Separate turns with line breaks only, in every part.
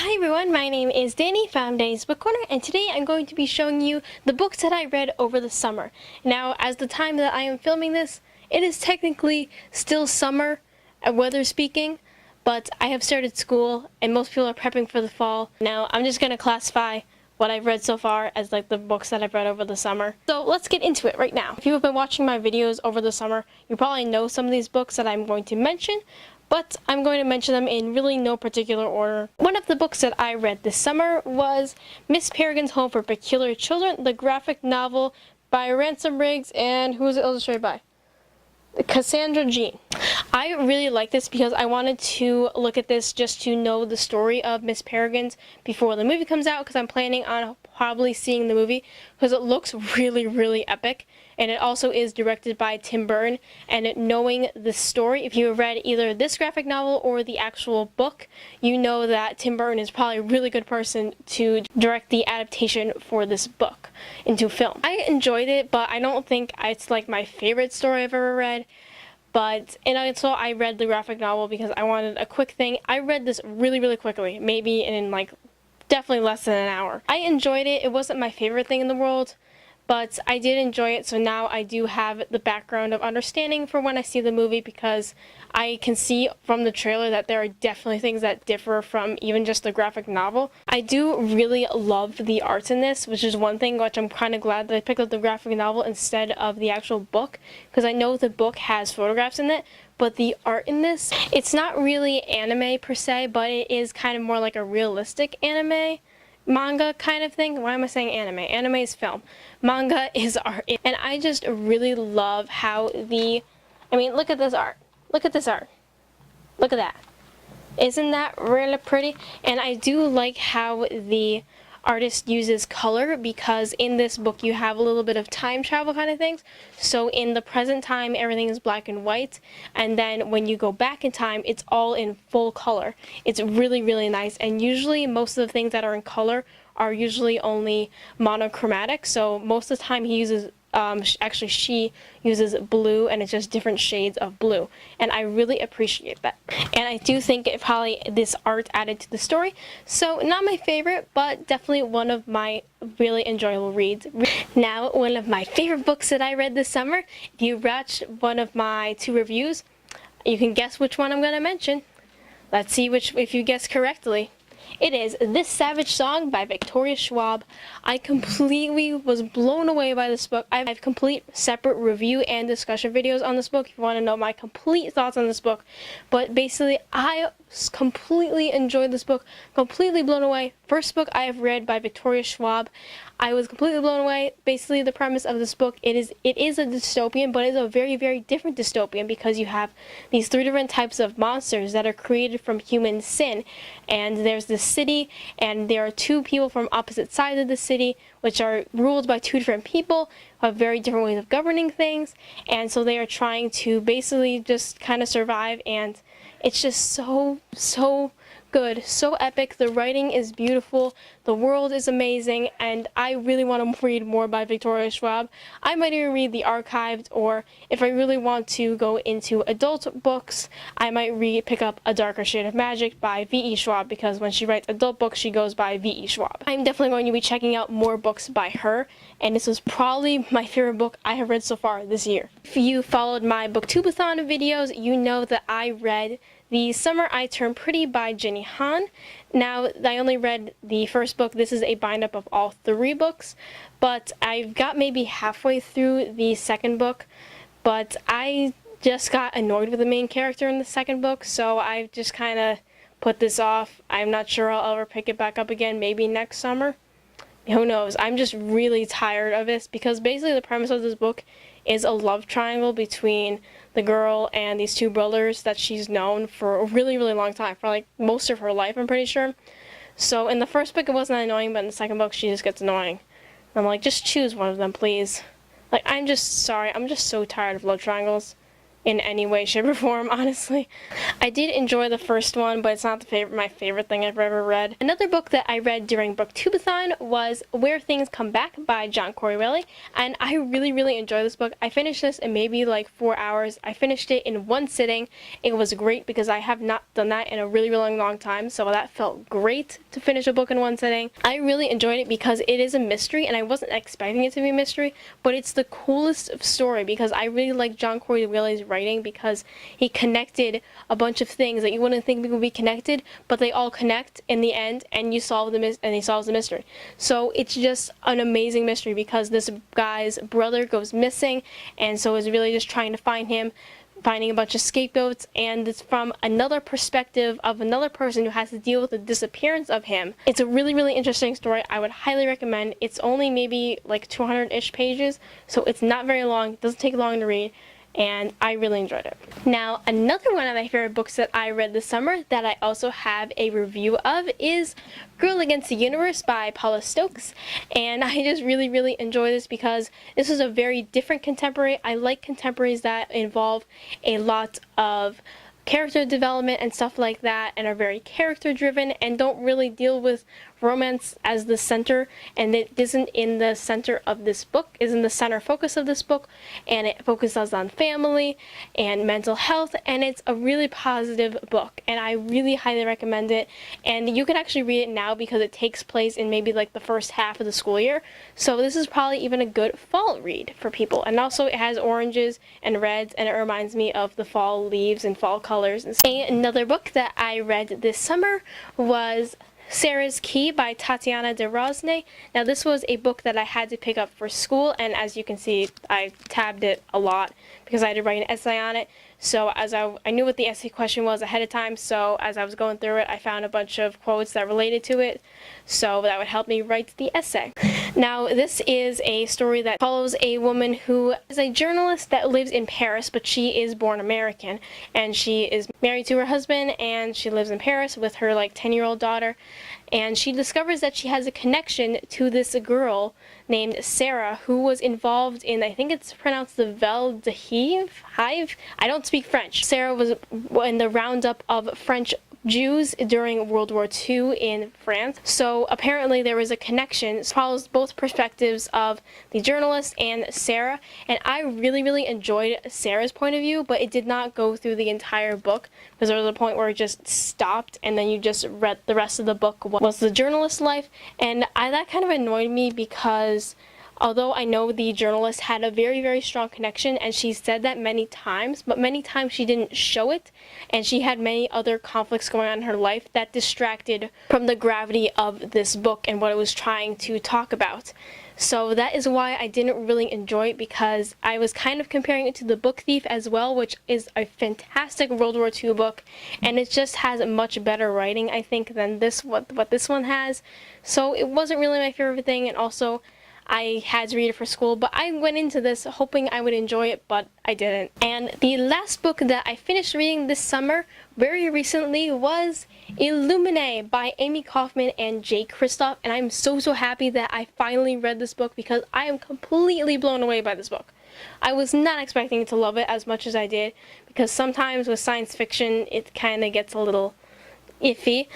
Hi everyone, my name is Danny from Danny's Book Corner, and today I'm going to be showing you the books that I read over the summer. Now, as the time that I am filming this, it is technically still summer, weather speaking, but I have started school and most people are prepping for the fall. Now, I'm just going to classify what I've read so far as like the books that I've read over the summer. So let's get into it right now. If you have been watching my videos over the summer, you probably know some of these books that I'm going to mention, but I'm going to mention them in really no particular order. One of the books that I read this summer was Miss Peregrine's Home for Peculiar Children, the graphic novel by Ransom Riggs, and who was it illustrated by? Cassandra Jean. I really like this because I wanted to look at this just to know the story of Miss Peregrine's before the movie comes out, because I'm planning on probably seeing the movie because it looks really epic, and it also is directed by Tim Burton. And knowing the story, if you have read either this graphic novel or the actual book, you know that Tim Burton is probably a really good person to direct the adaptation for this book into film. I enjoyed it, but I don't think it's like my favorite story I've ever read. And also I read the graphic novel because I wanted a quick thing. I read this really quickly, maybe in like definitely less than an hour. I enjoyed it. It wasn't my favorite thing in the world, but I did enjoy it, so now I do have the background of understanding for when I see the movie, because I can see from the trailer that there are definitely things that differ from even just the graphic novel. I do really love the art in this, which is one thing which I'm kind of glad that I picked up the graphic novel instead of the actual book, because I know the book has photographs in it, but the art in this, it's not really anime per se, but it is kind of more like a realistic anime manga kind of thing. Why am I saying anime? Anime is film. Manga is art. And I just really love how look at this art. Look at this art. Look at that. Isn't that really pretty? And I do like how the artist uses color, because in this book you have a little bit of time travel kind of things. So in the present time everything is black and white, and then when you go back in time it's all in full color. It's really nice, and usually most of the things that are in color are usually only monochromatic, so most of the time he uses she uses blue, and it's just different shades of blue, and I really appreciate that. And I do think it probably this art added to the story. So not my favorite, but definitely one of my really enjoyable reads. Now, one of my favorite books that I read this summer, if you watched one of my 2 reviews, you can guess which one I'm going to mention. Let's see if you guess correctly. It is This Savage Song by Victoria Schwab. I completely was blown away by this book. I have complete separate review and discussion videos on this book if you want to know my complete thoughts on this book. But basically, I completely enjoyed this book, completely blown away. First book I have read by Victoria Schwab. I was completely blown away. Basically, the premise of this book, it is a dystopian, but it's a very different dystopian, because you have these 3 different types of monsters that are created from human sin. And there's this city, and there are 2 people from opposite sides of the city, which are ruled by 2 different people who have very different ways of governing things. And so they are trying to basically just kind of survive, and it's just so good, so epic. The writing is beautiful, the world is amazing, and I really want to read more by Victoria Schwab. I might even read the archived, or if I really want to go into adult books, I might pick up A Darker Shade of Magic by V.E. Schwab, because when she writes adult books, she goes by V.E. Schwab. I'm definitely going to be checking out more books by her, and this was probably my favorite book I have read so far this year. If you followed my Booktubeathon videos, you know that I read The Summer I Turned Pretty by Jenny Han. Now, I only read the first book. This is a bind-up of all 3 books, but I've got maybe halfway through the second book, but I just got annoyed with the main character in the second book, so I've just kind of put this off. I'm not sure I'll ever pick it back up again, maybe next summer. Who knows? I'm just really tired of this, because basically the premise of this book is a love triangle between the girl and these 2 brothers that she's known for a really long time, for like most of her life, I'm pretty sure. So in the first book it wasn't annoying, but in the second book she just gets annoying. And I'm like, just choose one of them, please. Like, I'm just sorry, I'm just so tired of love triangles. in any way, shape, or form, honestly. I did enjoy the first one, but it's not my favorite thing I've ever read. Another book that I read during Booktubeathon was Where Things Come Back by John Corey Riley, and I really enjoyed this book. I finished this in maybe like 4 hours. I finished it in one sitting. It was great because I have not done that in a really long time, so that felt great to finish a book in one sitting. I really enjoyed it because it is a mystery, and I wasn't expecting it to be a mystery, but it's the coolest story because I really like John Corey Riley's writing because he connected a bunch of things that you wouldn't think would be connected, but they all connect in the end, and he solves the mystery. So it's just an amazing mystery because this guy's brother goes missing, and so it's really just trying to find him, finding a bunch of scapegoats, and it's from another perspective of another person who has to deal with the disappearance of him. It's a really interesting story. I would highly recommend. It's only maybe like 200-ish pages, so it's not very long. It doesn't take long to read, and I really enjoyed it. Now, another one of my favorite books that I read this summer that I also have a review of is Girl Against the Universe by Paula Stokes, and I just really enjoy this because this is a very different contemporary. I like contemporaries that involve a lot of character development and stuff like that, and are very character driven and don't really deal with romance as the center, and it isn't in the center of this book, isn't the center focus of this book, and it focuses on family and mental health, and it's a really positive book, and I really highly recommend it. And you can actually read it now because it takes place in maybe like the first half of the school year, so this is probably even a good fall read for people. And also it has oranges and reds, and it reminds me of the fall leaves and fall colors. Another book that I read this summer was Sarah's Key by Tatiana de Rosne. Now this was a book that I had to pick up for school, and as you can see I tabbed it a lot because I had to write an essay on it. So as I knew what the essay question was ahead of time, so as I was going through it I found a bunch of quotes that related to it, so that would help me write the essay. Now this is a story that follows a woman who is a journalist that lives in Paris, but she is born American, and she is married to her husband, and she lives in Paris with her like 10-year-old daughter, and she discovers that she has a connection to this girl named Sarah who was involved in, I think it's pronounced the Val d'Hiv? Hive? I don't speak French. Sarah was in the roundup of French Jews during World War II in France. So apparently there was a connection. It follows both perspectives of the journalist and Sarah, and I really enjoyed Sarah's point of view, but it did not go through the entire book because there was a point where it just stopped, and then you just read the rest of the book was the journalist's life, and that kind of annoyed me because although I know the journalist had a very strong connection, and she said that many times, but many times she didn't show it, and she had many other conflicts going on in her life that distracted from the gravity of this book and what it was trying to talk about. So that is why I didn't really enjoy it, because I was kind of comparing it to The Book Thief as well, which is a fantastic World War II book, and it just has much better writing, I think, than what this one has. So it wasn't really my favorite thing, and also I had to read it for school, but I went into this hoping I would enjoy it, but I didn't. And the last book that I finished reading this summer very recently was Illuminae by Amy Kaufman and Jay Kristoff, and I'm so happy that I finally read this book because I am completely blown away by this book. I was not expecting to love it as much as I did, because sometimes with science fiction it kind of gets a little iffy,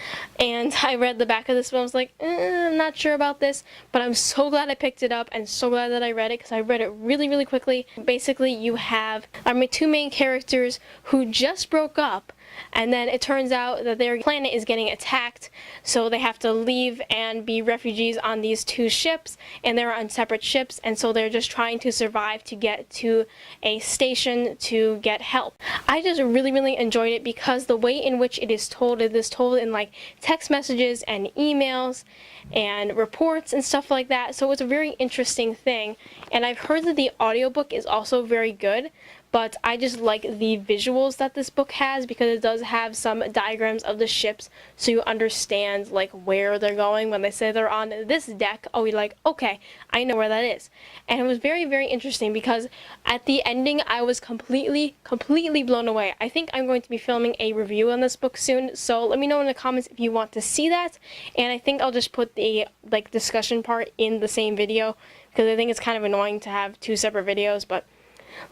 and I read the back of this one. I was like, I'm not sure about this, but I'm so glad I picked it up and so glad that I read it, because I read it really quickly. Basically, you have our two main characters who just broke up, and then it turns out that their planet is getting attacked, so they have to leave and be refugees on these two ships, and they're on separate ships, and so they're just trying to survive to get to a station to get help. I just really enjoyed it because the way in which it is told in like text messages and emails and reports and stuff like that, so it's a very interesting thing. And I've heard that the audiobook is also very good, but I just like the visuals that this book has because it does have some diagrams of the ships, so you understand like where they're going. When they say they're on this deck, oh, you're like, okay, I know where that is. And it was very interesting because at the ending I was completely blown away. I think I'm going to be filming a review on this book soon, so let me know in the comments if you want to see that, and I think I'll just put the like discussion part in the same video because I think it's kind of annoying to have two separate videos. But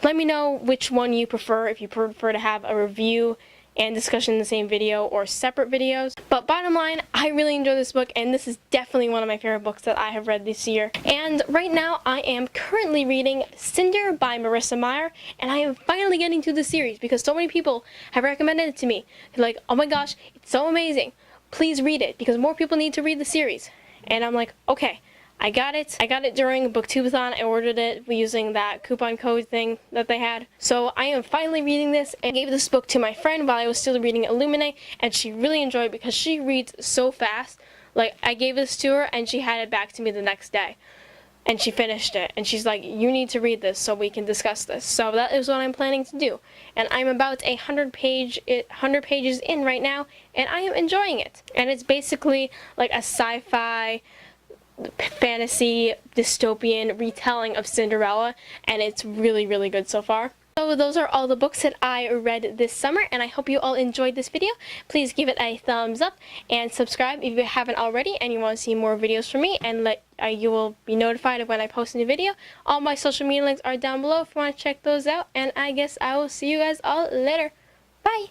Let me know which one you prefer, if you prefer to have a review and discussion in the same video or separate videos. But bottom line, I really enjoy this book, and this is definitely one of my favorite books that I have read this year. And right now I am currently reading Cinder by Marissa Meyer, and I am finally getting to the series because so many people have recommended it to me. They're like, oh my gosh, it's so amazing. Please read it because more people need to read the series. And I'm like, okay. I got it. I got it during Booktubeathon. I ordered it using that coupon code thing that they had. So I am finally reading this, and I gave this book to my friend while I was still reading Illuminae, and she really enjoyed it because she reads so fast. Like, I gave this to her and she had it back to me the next day. And she finished it, and she's like, you need to read this so we can discuss this. So that is what I'm planning to do. And I'm about 100 pages in right now, and I am enjoying it. And it's basically like a sci-fi fantasy dystopian retelling of Cinderella, and it's really, really good so far. So those are all the books that I read this summer, and I hope you all enjoyed this video. Please give it a thumbs up and subscribe if you haven't already and you want to see more videos from me, and you will be notified of when I post a new video. All my social media links are down below if you want to check those out, and I guess I will see you guys all later. Bye!